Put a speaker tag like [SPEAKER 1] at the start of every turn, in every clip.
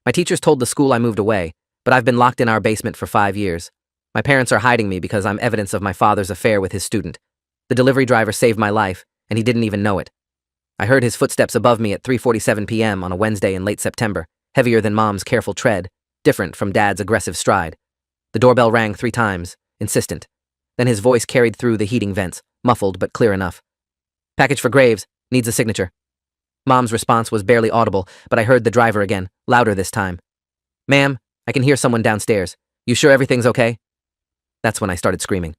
[SPEAKER 1] My teachers told the school I moved away, but I've been locked in our basement for 5 years. My parents are hiding me because I'm evidence of my father's affair with his student. The delivery driver saved my life, and he didn't even know it. I heard his footsteps above me at 3:47 p.m. on a Wednesday in late September, heavier than Mom's careful tread, different from Dad's aggressive stride. The doorbell rang 3 times, insistent. Then his voice carried through the heating vents, muffled but clear enough. "Package for Graves, needs a signature." Mom's response was barely audible, but I heard the driver again, louder this time. "Ma'am, I can hear someone downstairs. You sure everything's okay?" That's when I started screaming.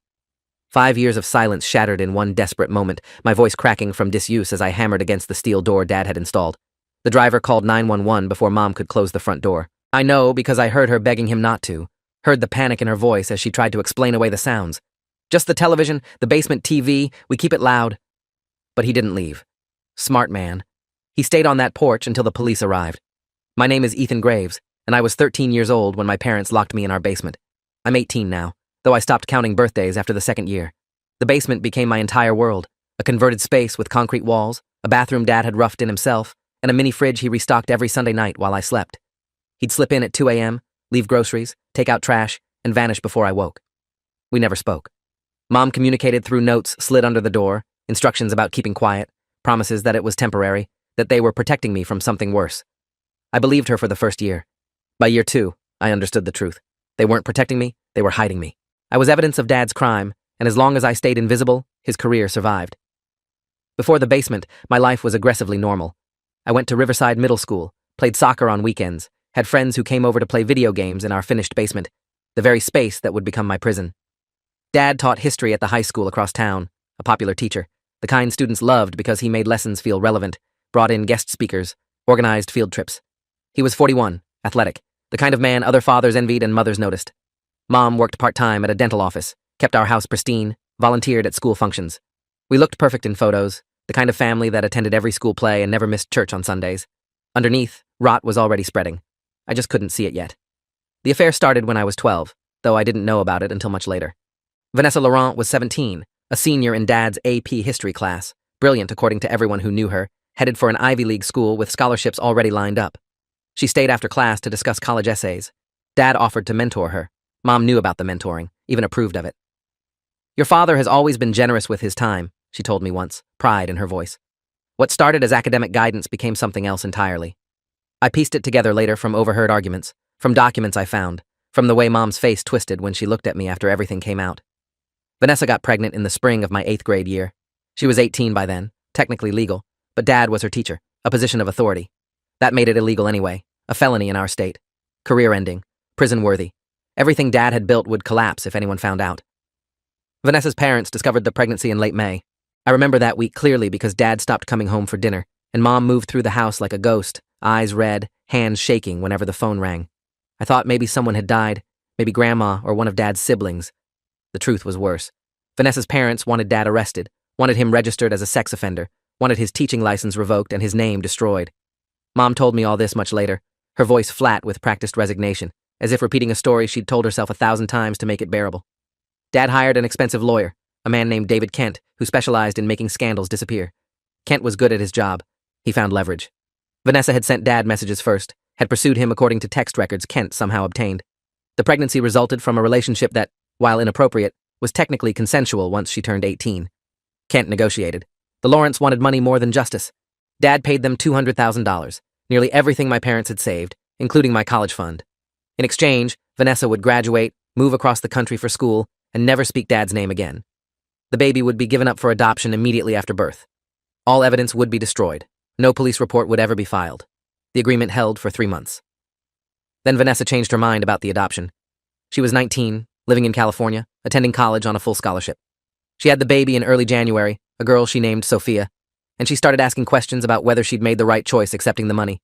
[SPEAKER 1] 5 years of silence shattered in one desperate moment, my voice cracking from disuse as I hammered against the steel door Dad had installed. The driver called 911 before Mom could close the front door. I know because I heard her begging him not to, heard the panic in her voice as she tried to explain away the sounds. "Just the television, the basement TV, we keep it loud." But he didn't leave. Smart man. He stayed on that porch until the police arrived. My name is Ethan Graves, and I was 13 years old when my parents locked me in our basement. I'm 18 now, though I stopped counting birthdays after the second year. The basement became my entire world, a converted space with concrete walls, a bathroom Dad had roughed in himself, and a mini fridge he restocked every Sunday night while I slept. He'd slip in at 2 a.m., leave groceries, take out trash, and vanish before I woke. We never spoke. Mom communicated through notes slid under the door, instructions about keeping quiet, promises that it was temporary, that they were protecting me from something worse. I believed her for the first year. By year 2, I understood the truth. They weren't protecting me, they were hiding me. I was evidence of Dad's crime, and as long as I stayed invisible, his career survived. Before the basement, my life was aggressively normal. I went to Riverside Middle School, played soccer on weekends, had friends who came over to play video games in our finished basement, the very space that would become my prison. Dad taught history at the high school across town, a popular teacher, the kind students loved because he made lessons feel relevant, brought in guest speakers, organized field trips. He was 41, athletic, the kind of man other fathers envied and mothers noticed. Mom worked part-time at a dental office, kept our house pristine, volunteered at school functions. We looked perfect in photos, the kind of family that attended every school play and never missed church on Sundays. Underneath, rot was already spreading. I just couldn't see it yet. The affair started when I was 12, though I didn't know about it until much later. Vanessa Laurent was 17, a senior in Dad's AP history class, brilliant according to everyone who knew her, headed for an Ivy League school with scholarships already lined up. She stayed after class to discuss college essays. Dad offered to mentor her. Mom knew about the mentoring, even approved of it. "Your father has always been generous with his time," she told me once, pride in her voice. What started as academic guidance became something else entirely. I pieced it together later from overheard arguments, from documents I found, from the way Mom's face twisted when she looked at me after everything came out. Vanessa got pregnant in the spring of my 8th grade year. She was 18 by then, technically legal, but Dad was her teacher, a position of authority. That made it illegal anyway, a felony in our state. Career-ending, prison-worthy. Everything Dad had built would collapse if anyone found out. Vanessa's parents discovered the pregnancy in late May. I remember that week clearly because Dad stopped coming home for dinner, and Mom moved through the house like a ghost, eyes red, hands shaking whenever the phone rang. I thought maybe someone had died, maybe Grandma or one of Dad's siblings. The truth was worse. Vanessa's parents wanted Dad arrested, wanted him registered as a sex offender, wanted his teaching license revoked and his name destroyed. Mom told me all this much later, her voice flat with practiced resignation, as if repeating a story she'd told herself 1,000 times to make it bearable. Dad hired an expensive lawyer, a man named David Kent, who specialized in making scandals disappear. Kent was good at his job. He found leverage. Vanessa had sent Dad messages first, had pursued him according to text records Kent somehow obtained. The pregnancy resulted from a relationship that, while inappropriate, was technically consensual once she turned 18. Kent negotiated. The Lawrence wanted money more than justice. Dad paid them $200,000, nearly everything my parents had saved, including my college fund. In exchange, Vanessa would graduate, move across the country for school, and never speak Dad's name again. The baby would be given up for adoption immediately after birth. All evidence would be destroyed. No police report would ever be filed. The agreement held for 3 months. Then Vanessa changed her mind about the adoption. She was 19, living in California, attending college on a full scholarship. She had the baby in early January, a girl she named Sophia, and she started asking questions about whether she'd made the right choice accepting the money.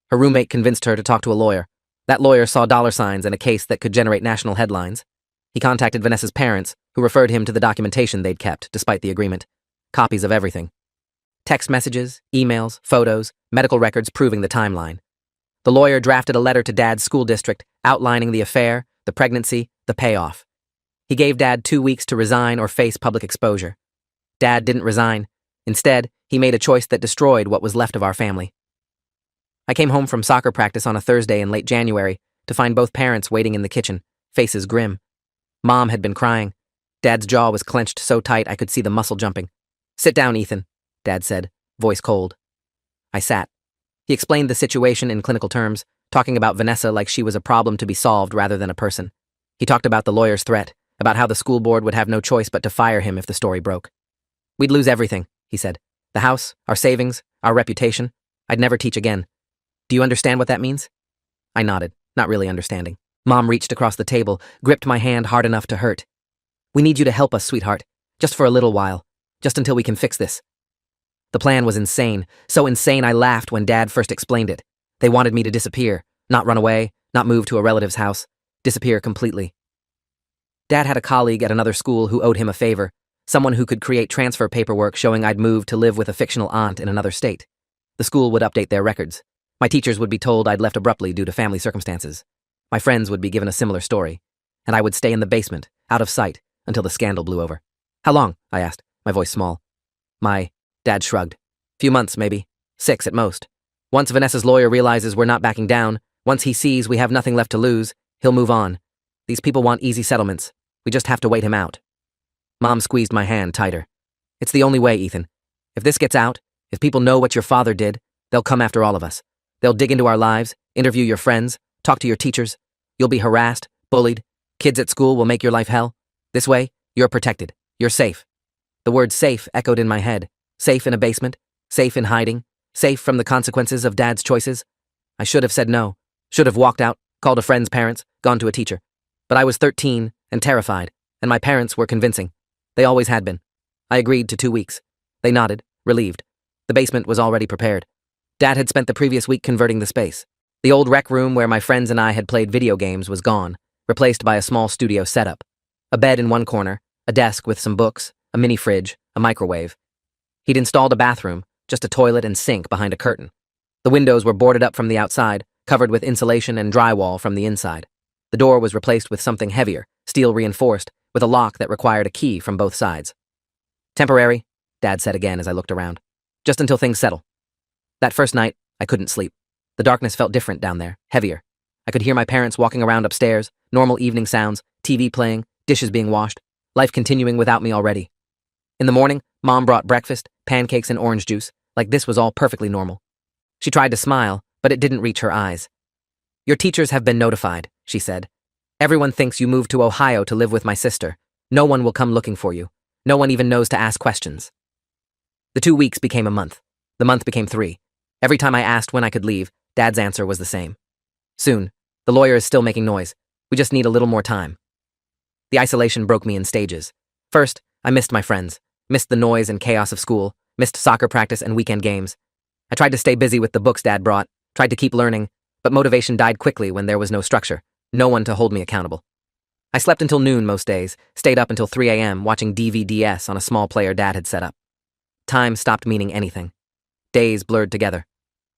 [SPEAKER 1] Her roommate convinced her to talk to a lawyer. That lawyer saw dollar signs and a case that could generate national headlines. He contacted Vanessa's parents, who referred him to the documentation they'd kept, despite the agreement. Copies of everything. Text messages, emails, photos, medical records proving the timeline. The lawyer drafted a letter to Dad's school district outlining the affair, the pregnancy, the payoff. He gave Dad 2 weeks to resign or face public exposure. Dad didn't resign. Instead, he made a choice that destroyed what was left of our family. I came home from soccer practice on a Thursday in late January to find both parents waiting in the kitchen, faces grim. Mom had been crying. Dad's jaw was clenched so tight I could see the muscle jumping. "Sit down, Ethan," Dad said, voice cold. I sat. He explained the situation in clinical terms, talking about Vanessa like she was a problem to be solved rather than a person. He talked about the lawyer's threat, about how the school board would have no choice but to fire him if the story broke. "We'd lose everything," he said. "The house, our savings, our reputation. I'd never teach again. Do you understand what that means?" I nodded, not really understanding. Mom reached across the table, gripped my hand hard enough to hurt. "We need you to help us, sweetheart. Just for a little while. Just until we can fix this." The plan was insane, so insane I laughed when Dad first explained it. They wanted me to disappear, not run away, not move to a relative's house, disappear completely. Dad had a colleague at another school who owed him a favor, someone who could create transfer paperwork showing I'd moved to live with a fictional aunt in another state. The school would update their records. My teachers would be told I'd left abruptly due to family circumstances. My friends would be given a similar story, and I would stay in the basement, out of sight, until the scandal blew over. "How long?" I asked, my voice small. Dad shrugged. "Few months, maybe. 6 at most. Once Vanessa's lawyer realizes we're not backing down, once he sees we have nothing left to lose, he'll move on. These people want easy settlements. We just have to wait him out." Mom squeezed my hand tighter. "It's the only way, Ethan. If this gets out, if people know what your father did, they'll come after all of us. They'll dig into our lives, interview your friends, talk to your teachers. You'll be harassed, bullied. Kids at school will make your life hell. This way, you're protected. You're safe." The word safe echoed in my head. Safe in a basement, safe in hiding, safe from the consequences of Dad's choices. I should have said no, should have walked out, called a friend's parents, gone to a teacher. But I was 13 and terrified, and my parents were convincing. They always had been. I agreed to 2 weeks. They nodded, relieved. The basement was already prepared. Dad had spent the previous week converting the space. The old rec room where my friends and I had played video games was gone, replaced by a small studio setup. A bed in one corner, a desk with some books, a mini fridge, a microwave. He'd installed a bathroom, just a toilet and sink behind a curtain. The windows were boarded up from the outside, covered with insulation and drywall from the inside. The door was replaced with something heavier, steel reinforced, with a lock that required a key from both sides. "Temporary," Dad said again as I looked around. "Just until things settle." That first night, I couldn't sleep. The darkness felt different down there, heavier. I could hear my parents walking around upstairs, normal evening sounds, TV playing, dishes being washed, life continuing without me already. In the morning, Mom brought breakfast, pancakes and orange juice, like this was all perfectly normal. She tried to smile, but it didn't reach her eyes. "Your teachers have been notified," she said. "Everyone thinks you moved to Ohio to live with my sister. No one will come looking for you. No one even knows to ask questions." The 2 weeks became a month. The month became 3. Every time I asked when I could leave, Dad's answer was the same. "Soon. The lawyer is still making noise. We just need a little more time." The isolation broke me in stages. First, I missed my friends, missed the noise and chaos of school, missed soccer practice and weekend games. I tried to stay busy with the books Dad brought, tried to keep learning, but motivation died quickly when there was no structure, no one to hold me accountable. I slept until noon most days, stayed up until 3 a.m. watching DVDs on a small player Dad had set up. Time stopped meaning anything. Days blurred together.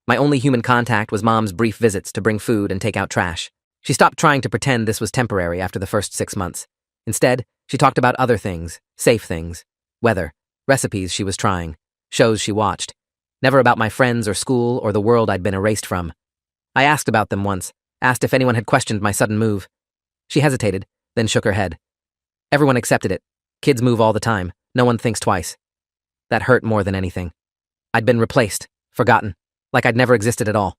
[SPEAKER 1] My only human contact was Mom's brief visits to bring food and take out trash. She stopped trying to pretend this was temporary after the first 6 months. Instead, she talked about other things, safe things, weather, recipes she was trying, shows she watched. Never about my friends or school or the world I'd been erased from. I asked about them once, asked if anyone had questioned my sudden move. She hesitated, then shook her head. Everyone accepted it. Kids move all the time. No one thinks twice. That hurt more than anything. I'd been replaced, forgotten, like I'd never existed at all.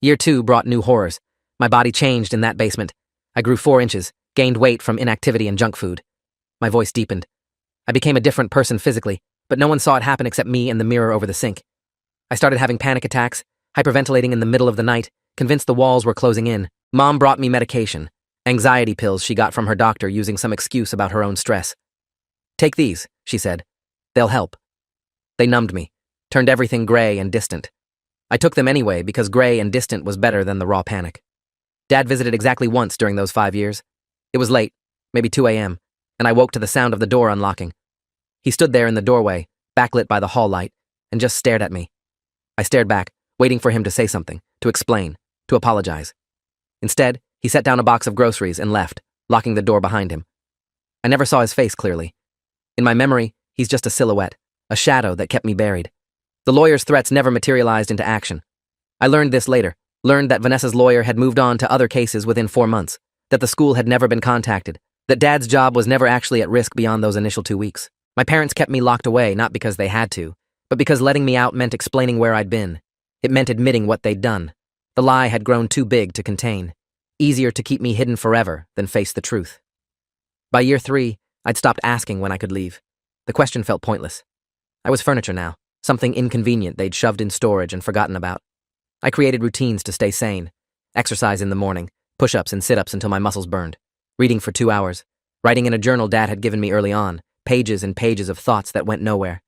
[SPEAKER 1] Year 2 brought new horrors. My body changed in that basement. I grew 4 inches, gained weight from inactivity and junk food. My voice deepened. I became a different person physically, but no one saw it happen except me and the mirror over the sink. I started having panic attacks, hyperventilating in the middle of the night, convinced the walls were closing in. Mom brought me medication, anxiety pills she got from her doctor using some excuse about her own stress. "Take these," she said. "They'll help." They numbed me, turned everything gray and distant. I took them anyway because gray and distant was better than the raw panic. Dad visited exactly once during those 5 years. It was late, maybe 2 a.m., and I woke to the sound of the door unlocking. He stood there in the doorway, backlit by the hall light, and just stared at me. I stared back, waiting for him to say something, to explain, to apologize. Instead, he set down a box of groceries and left, locking the door behind him. I never saw his face clearly. In my memory, he's just a silhouette, a shadow that kept me buried. The lawyer's threats never materialized into action. I learned this later, learned that Vanessa's lawyer had moved on to other cases within 4 months, that the school had never been contacted, that Dad's job was never actually at risk beyond those initial 2 weeks. My parents kept me locked away not because they had to, but because letting me out meant explaining where I'd been. It meant admitting what they'd done. The lie had grown too big to contain. Easier to keep me hidden forever than face the truth. By year 3, I'd stopped asking when I could leave. The question felt pointless. I was furniture now, something inconvenient they'd shoved in storage and forgotten about. I created routines to stay sane. Exercise in the morning, push-ups and sit-ups until my muscles burned. Reading for 2 hours. Writing in a journal Dad had given me early on, pages and pages of thoughts that went nowhere.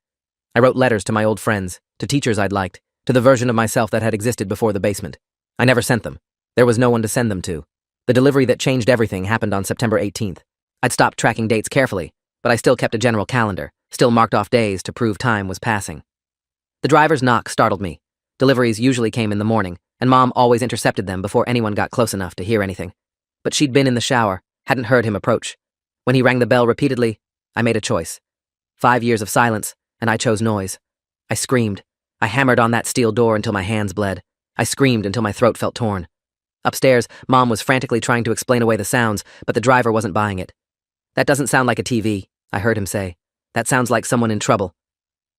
[SPEAKER 1] I wrote letters to my old friends, to teachers I'd liked, to the version of myself that had existed before the basement. I never sent them. There was no one to send them to. The delivery that changed everything happened on September 18th. I'd stopped tracking dates carefully, but I still kept a general calendar, still marked off days to prove time was passing. The driver's knock startled me. Deliveries usually came in the morning, and Mom always intercepted them before anyone got close enough to hear anything. But she'd been in the shower, hadn't heard him approach. When he rang the bell repeatedly, I made a choice. 5 years of silence, and I chose noise. I screamed. I hammered on that steel door until my hands bled. I screamed until my throat felt torn. Upstairs, Mom was frantically trying to explain away the sounds, but the driver wasn't buying it. "That doesn't sound like a TV," I heard him say. "That sounds like someone in trouble."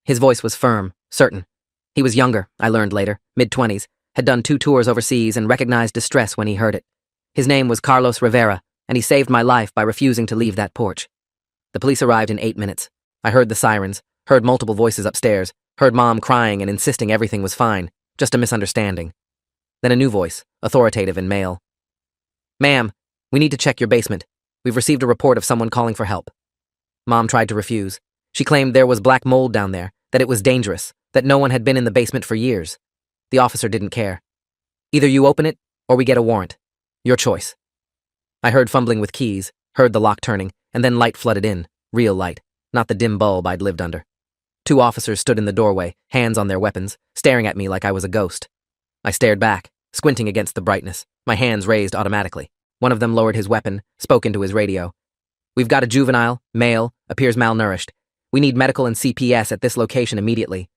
[SPEAKER 1] His voice was firm, certain. He was younger, I learned later, mid-20s, had done 2 tours overseas and recognized distress when he heard it. His name was Carlos Rivera, and he saved my life by refusing to leave that porch. The police arrived in 8 minutes. I heard the sirens, heard multiple voices upstairs, heard Mom crying and insisting everything was fine, just a misunderstanding. Then a new voice, authoritative and male. "Ma'am, we need to check your basement. We've received a report of someone calling for help." Mom tried to refuse. She claimed there was black mold down there, that it was dangerous, that no one had been in the basement for years. The officer didn't care. "Either you open it, or we get a warrant. Your choice." I heard fumbling with keys, heard the lock turning, and then light flooded in, real light, not the dim bulb I'd lived under. 2 officers stood in the doorway, hands on their weapons, staring at me like I was a ghost. I stared back, squinting against the brightness, my hands raised automatically. One of them lowered his weapon, spoke into his radio. "We've got a juvenile, male, appears malnourished. We need medical and CPS at this location immediately."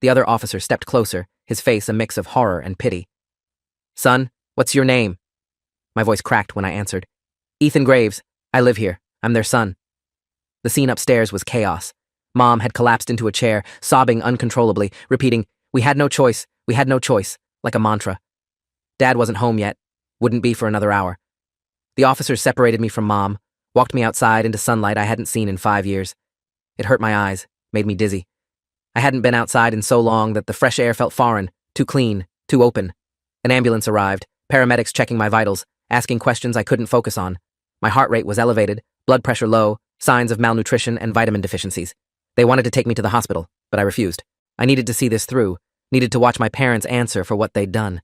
[SPEAKER 1] The other officer stepped closer, his face a mix of horror and pity. "Son, what's your name?" My voice cracked when I answered. "Ethan Graves. I live here. I'm their son." The scene upstairs was chaos. Mom had collapsed into a chair, sobbing uncontrollably, repeating, "We had no choice, we had no choice," like a mantra. Dad wasn't home yet, wouldn't be for another hour. The officers separated me from Mom, walked me outside into sunlight I hadn't seen in 5 years. It hurt my eyes, made me dizzy. I hadn't been outside in so long that the fresh air felt foreign, too clean, too open. An ambulance arrived, paramedics checking my vitals, asking questions I couldn't focus on. My heart rate was elevated, blood pressure low, signs of malnutrition and vitamin deficiencies. They wanted to take me to the hospital, but I refused. I needed to see this through, needed to watch my parents answer for what they'd done.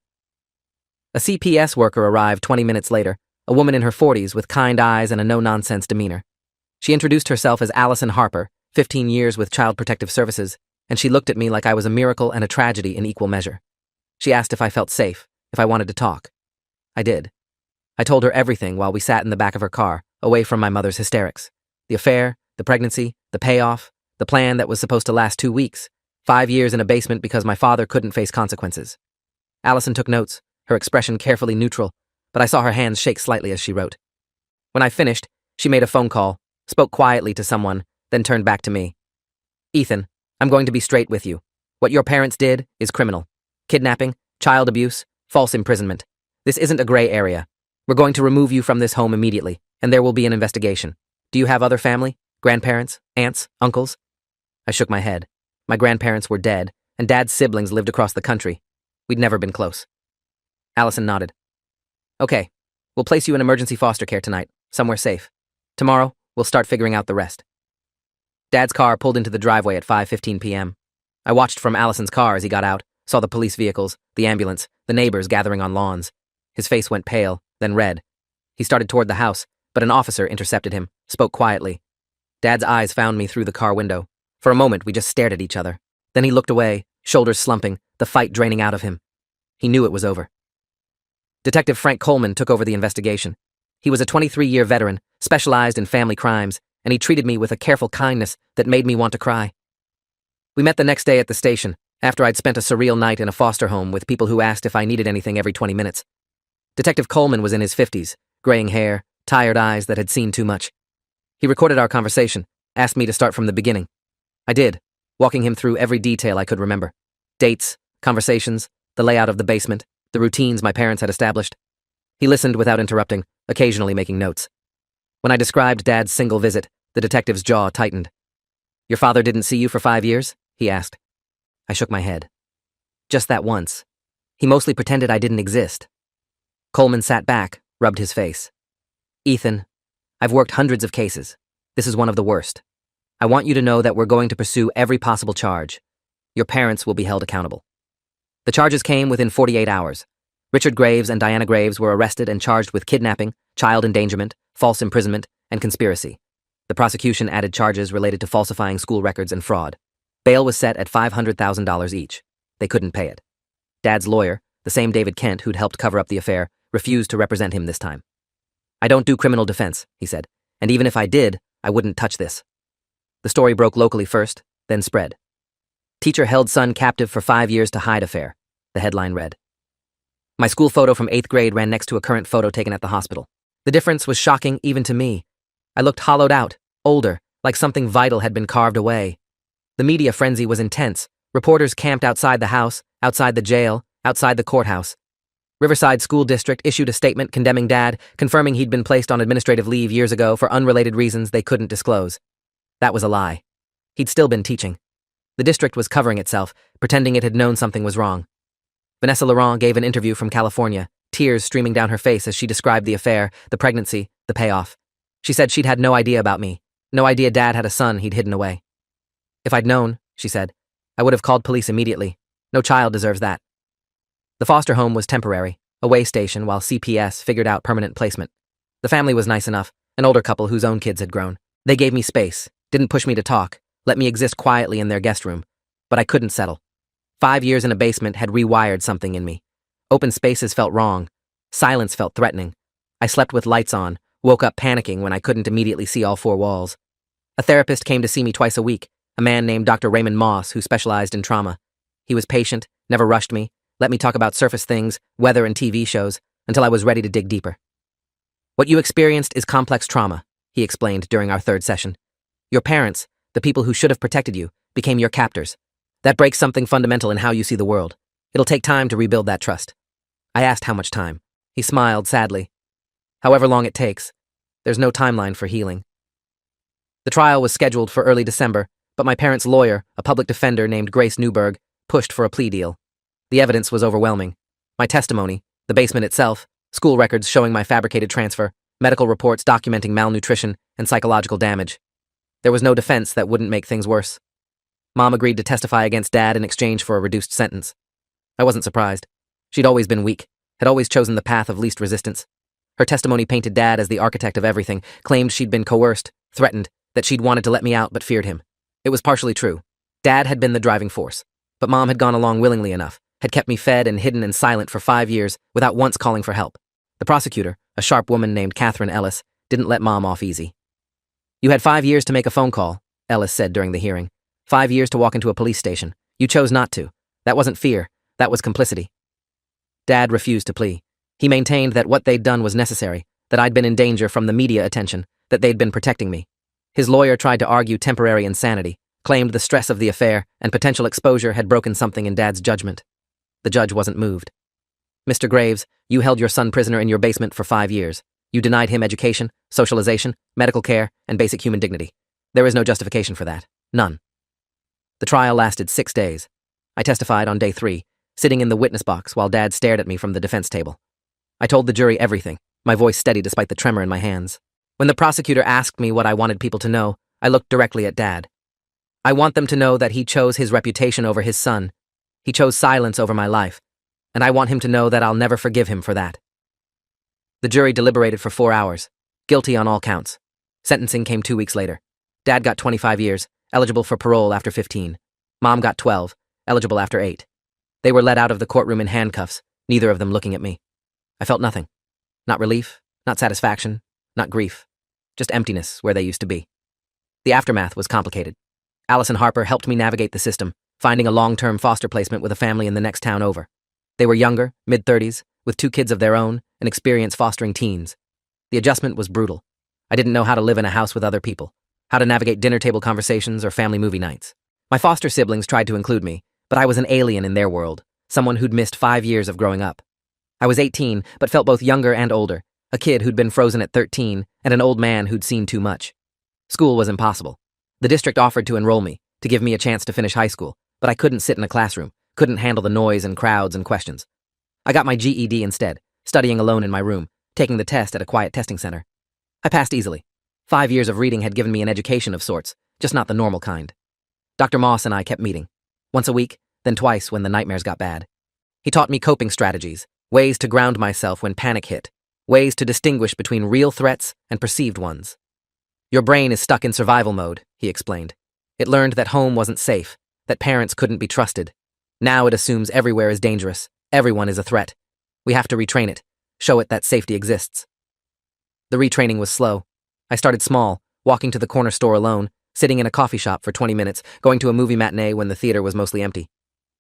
[SPEAKER 1] A CPS worker arrived 20 minutes later, a woman in her 40s with kind eyes and a no-nonsense demeanor. She introduced herself as Allison Harper, 15 years with Child Protective Services, and she looked at me like I was a miracle and a tragedy in equal measure. She asked if I felt safe, if I wanted to talk. I did. I told her everything while we sat in the back of her car, away from my mother's hysterics. The affair, the pregnancy, the payoff, the plan that was supposed to last 2 weeks, 5 years in a basement because my father couldn't face consequences. Allison took notes, her expression carefully neutral, but I saw her hands shake slightly as she wrote. When I finished, she made a phone call, spoke quietly to someone, then turned back to me. "Ethan, I'm going to be straight with you. What your parents did is criminal. Kidnapping, child abuse, false imprisonment. This isn't a gray area. We're going to remove you from this home immediately, and there will be an investigation. Do you have other family? Grandparents? Aunts? Uncles?" I shook my head. My grandparents were dead, and Dad's siblings lived across the country. We'd never been close. Allison nodded. "Okay, we'll place you in emergency foster care tonight, somewhere safe. Tomorrow, we'll start figuring out the rest." Dad's car pulled into the driveway at 5:15 p.m. I watched from Allison's car as he got out, saw the police vehicles, the ambulance, the neighbors gathering on lawns. His face went pale, then red. He started toward the house, but an officer intercepted him, spoke quietly. Dad's eyes found me through the car window. For a moment, we just stared at each other. Then he looked away, shoulders slumping, the fight draining out of him. He knew it was over. Detective Frank Coleman took over the investigation. He was a 23-year veteran, specialized in family crimes, and he treated me with a careful kindness that made me want to cry. We met the next day at the station, after I'd spent a surreal night in a foster home with people who asked if I needed anything every 20 minutes. Detective Coleman was in his 50s, graying hair, tired eyes that had seen too much. He recorded our conversation, asked me to start from the beginning. I did, walking him through every detail I could remember. Dates, conversations, the layout of the basement, the routines my parents had established. He listened without interrupting, occasionally making notes. When I described Dad's single visit, the detective's jaw tightened. "Your father didn't see you for 5 years?" he asked. I shook my head. "Just that once. He mostly pretended I didn't exist." Coleman sat back, rubbed his face. "Ethan, I've worked hundreds of cases. This is one of the worst. I want you to know that we're going to pursue every possible charge. Your parents will be held accountable." The charges came within 48 hours. Richard Graves and Diana Graves were arrested and charged with kidnapping, child endangerment, false imprisonment, and conspiracy. The prosecution added charges related to falsifying school records and fraud. Bail was set at $500,000 each. They couldn't pay it. Dad's lawyer, the same David Kent who'd helped cover up the affair, refused to represent him this time. "I don't do criminal defense," he said, "and even if I did, I wouldn't touch this." The story broke locally first, then spread. "Teacher held son captive for 5 years to hide affair," the headline read. My school photo from 8th grade ran next to a current photo taken at the hospital. The difference was shocking even to me. I looked hollowed out, older, like something vital had been carved away. The media frenzy was intense. Reporters camped outside the house, outside the jail, outside the courthouse. Riverside School District issued a statement condemning Dad, confirming he'd been placed on administrative leave years ago for unrelated reasons they couldn't disclose. That was a lie. He'd still been teaching. The district was covering itself, pretending it had known something was wrong. Vanessa Laurent gave an interview from California, tears streaming down her face as she described the affair, the pregnancy, the payoff. She said she'd had no idea about me, no idea Dad had a son he'd hidden away. "If I'd known," she said, "I would have called police immediately. No child deserves that." The foster home was temporary, a way station while CPS figured out permanent placement. The family was nice enough, an older couple whose own kids had grown. They gave me space, didn't push me to talk, let me exist quietly in their guest room. But I couldn't settle. 5 years in a basement had rewired something in me. Open spaces felt wrong. Silence felt threatening. I slept with lights on, woke up panicking when I couldn't immediately see all 4 walls. A therapist came to see me twice a week, a man named Dr. Raymond Moss who specialized in trauma. He was patient, never rushed me, let me talk about surface things, weather and TV shows, until I was ready to dig deeper. "What you experienced is complex trauma," he explained during our 3rd session. "Your parents, the people who should have protected you, became your captors. That breaks something fundamental in how you see the world. It'll take time to rebuild that trust." I asked how much time. He smiled sadly. "However long it takes. There's no timeline for healing." The trial was scheduled for early December, but my parents' lawyer, a public defender named Grace Newberg, pushed for a plea deal. The evidence was overwhelming. My testimony, the basement itself, school records showing my fabricated transfer, medical reports documenting malnutrition and psychological damage. There was no defense that wouldn't make things worse. Mom agreed to testify against Dad in exchange for a reduced sentence. I wasn't surprised. She'd always been weak, had always chosen the path of least resistance. Her testimony painted Dad as the architect of everything, claimed she'd been coerced, threatened, that she'd wanted to let me out but feared him. It was partially true. Dad had been the driving force, but Mom had gone along willingly enough, had kept me fed and hidden and silent for 5 years without once calling for help. The prosecutor, a sharp woman named Catherine Ellis, didn't let Mom off easy. "You had 5 years to make a phone call," Ellis said during the hearing. 5 years to walk into a police station. You chose not to. That wasn't fear. That was complicity. Dad refused to plea. He maintained that what they'd done was necessary, that I'd been in danger from the media attention, that they'd been protecting me. His lawyer tried to argue temporary insanity, claimed the stress of the affair and potential exposure had broken something in Dad's judgment. The judge wasn't moved. "Mr. Graves, you held your son prisoner in your basement for 5 years. You denied him education, socialization, medical care, and basic human dignity. There is no justification for that. None." The trial lasted 6 days. I testified on day 3, sitting in the witness box while Dad stared at me from the defense table. I told the jury everything, my voice steady despite the tremor in my hands. When the prosecutor asked me what I wanted people to know, I looked directly at Dad. "I want them to know that he chose his reputation over his son. He chose silence over my life, and I want him to know that I'll never forgive him for that." The jury deliberated for 4 hours, guilty on all counts. Sentencing came 2 weeks later. Dad got 25 years, eligible for parole after 15. Mom got 12, eligible after 8. They were led out of the courtroom in handcuffs, neither of them looking at me. I felt nothing. Not relief, not satisfaction, not grief. Just emptiness where they used to be. The aftermath was complicated. Allison Harper helped me navigate the system, finding a long-term foster placement with a family in the next town over. They were younger, mid-30s, with 2 kids of their own, and experience fostering teens. The adjustment was brutal. I didn't know how to live in a house with other people, how to navigate dinner table conversations or family movie nights. My foster siblings tried to include me, but I was an alien in their world, someone who'd missed 5 years of growing up. I was 18, but felt both younger and older, a kid who'd been frozen at 13, and an old man who'd seen too much. School was impossible. The district offered to enroll me, to give me a chance to finish high school, but I couldn't sit in a classroom, couldn't handle the noise and crowds and questions. I got my GED instead, studying alone in my room, taking the test at a quiet testing center. I passed easily. 5 years of reading had given me an education of sorts, just not the normal kind. Dr. Moss and I kept meeting, once a week, then twice when the nightmares got bad. He taught me coping strategies, ways to ground myself when panic hit, ways to distinguish between real threats and perceived ones. Your brain is stuck in survival mode, he explained. It learned that home wasn't safe, that parents couldn't be trusted. Now it assumes everywhere is dangerous, everyone is a threat. We have to retrain it, show it that safety exists. The retraining was slow. I started small, walking to the corner store alone, sitting in a coffee shop for 20 minutes, going to a movie matinee when the theater was mostly empty.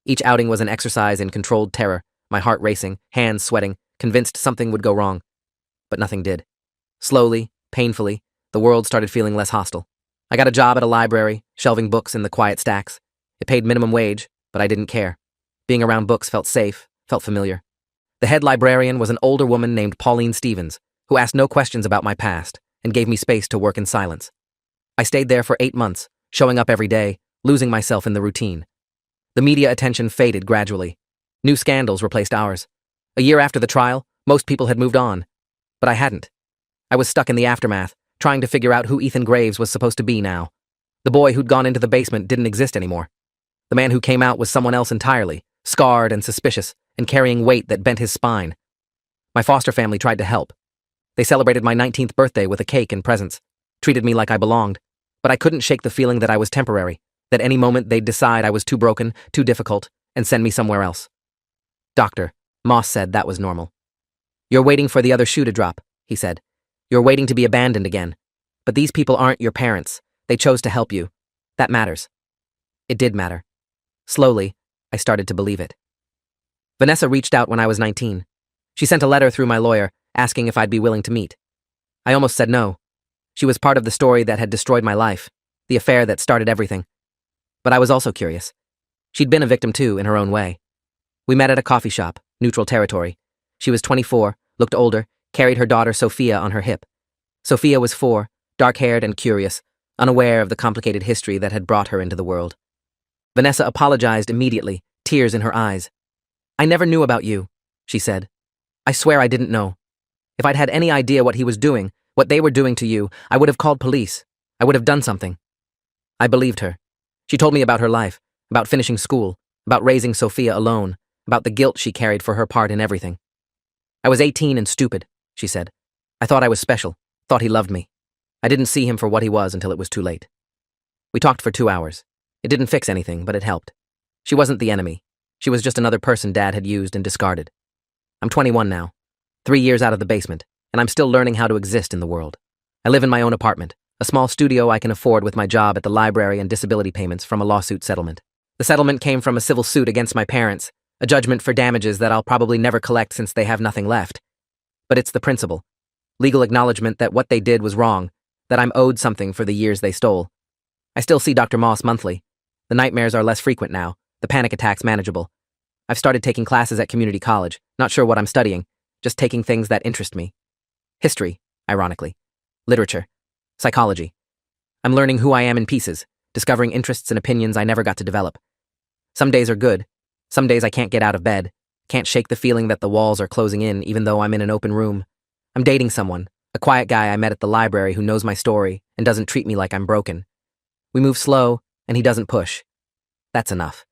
[SPEAKER 1] Each outing was an exercise in controlled terror, my heart racing, hands sweating, convinced something would go wrong. But nothing did. Slowly, painfully, the world started feeling less hostile. I got a job at a library, shelving books in the quiet stacks. It paid minimum wage, but I didn't care. Being around books felt safe, felt familiar. The head librarian was an older woman named Pauline Stevens, who asked no questions about my past and gave me space to work in silence. I stayed there for 8 months, showing up every day, losing myself in the routine. The media attention faded gradually. New scandals replaced ours. A year after the trial, most people had moved on. But I hadn't. I was stuck in the aftermath, trying to figure out who Ethan Graves was supposed to be now. The boy who'd gone into the basement didn't exist anymore. The man who came out was someone else entirely, scarred and suspicious, and carrying weight that bent his spine. My foster family tried to help. They celebrated my 19th birthday with a cake and presents, treated me like I belonged, but I couldn't shake the feeling that I was temporary, that any moment they'd decide I was too broken, too difficult, and send me somewhere else. Doctor, Moss said that was normal. You're waiting for the other shoe to drop, he said. You're waiting to be abandoned again. But these people aren't your parents. They chose to help you. That matters. It did matter. Slowly, I started to believe it. Vanessa reached out when I was 19. She sent a letter through my lawyer, asking if I'd be willing to meet. I almost said no. She was part of the story that had destroyed my life, the affair that started everything. But I was also curious. She'd been a victim too, in her own way. We met at a coffee shop, neutral territory. She was 24, looked older, carried her daughter Sophia on her hip. Sophia was 4, dark-haired and curious, unaware of the complicated history that had brought her into the world. Vanessa apologized immediately, tears in her eyes. I never knew about you, she said. I swear I didn't know. If I'd had any idea what he was doing, what they were doing to you, I would have called police. I would have done something. I believed her. She told me about her life, about finishing school, about raising Sophia alone, about the guilt she carried for her part in everything. I was 18 and stupid, she said. I thought I was special, thought he loved me. I didn't see him for what he was until it was too late. We talked for 2 hours. It didn't fix anything, but it helped. She wasn't the enemy. She was just another person Dad had used and discarded. I'm 21 now, 3 years out of the basement, and I'm still learning how to exist in the world. I live in my own apartment, a small studio I can afford with my job at the library and disability payments from a lawsuit settlement. The settlement came from a civil suit against my parents, a judgment for damages that I'll probably never collect since they have nothing left. But it's the principle. Legal acknowledgement that what they did was wrong, that I'm owed something for the years they stole. I still see Dr. Moss monthly. The nightmares are less frequent now, the panic attacks manageable. I've started taking classes at community college, not sure what I'm studying, just taking things that interest me. History, ironically. Literature. Psychology. I'm learning who I am in pieces, discovering interests and opinions I never got to develop. Some days are good. Some days I can't get out of bed, can't shake the feeling that the walls are closing in even though I'm in an open room. I'm dating someone, a quiet guy I met at the library who knows my story and doesn't treat me like I'm broken. We move slow, and he doesn't push. That's enough.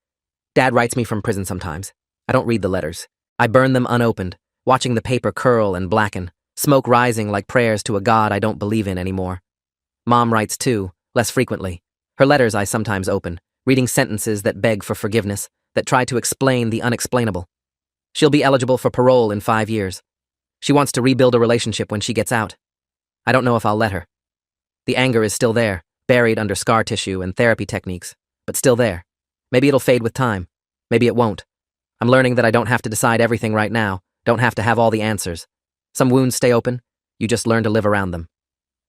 [SPEAKER 1] Dad writes me from prison sometimes. I don't read the letters. I burn them unopened, watching the paper curl and blacken, smoke rising like prayers to a God I don't believe in anymore. Mom writes too, less frequently. Her letters I sometimes open, reading sentences that beg for forgiveness, that try to explain the unexplainable. She'll be eligible for parole in 5 years. She wants to rebuild a relationship when she gets out. I don't know if I'll let her. The anger is still there, buried under scar tissue and therapy techniques, but still there. Maybe it'll fade with time. Maybe it won't. I'm learning that I don't have to decide everything right now, don't have to have all the answers. Some wounds stay open, you just learn to live around them.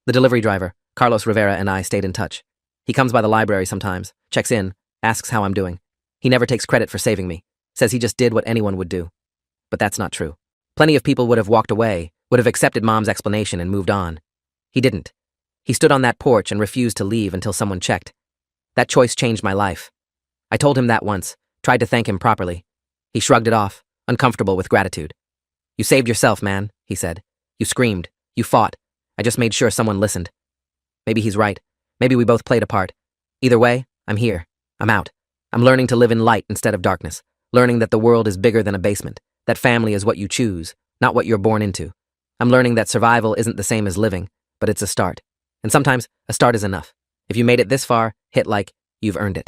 [SPEAKER 1] The delivery driver, Carlos Rivera, and I stayed in touch. He comes by the library sometimes, checks in, asks how I'm doing. He never takes credit for saving me, says he just did what anyone would do. But that's not true. Plenty of people would have walked away, would have accepted Mom's explanation and moved on. He didn't. He stood on that porch and refused to leave until someone checked. That choice changed my life. I told him that once, tried to thank him properly. He shrugged it off, uncomfortable with gratitude. You saved yourself, man, he said. You screamed. You fought. I just made sure someone listened. Maybe he's right. Maybe we both played a part. Either way, I'm here. I'm out. I'm learning to live in light instead of darkness, learning that the world is bigger than a basement, that family is what you choose, not what you're born into. I'm learning that survival isn't the same as living, but it's a start. And sometimes, a start is enough. If you made it this far, hit like, you've earned it.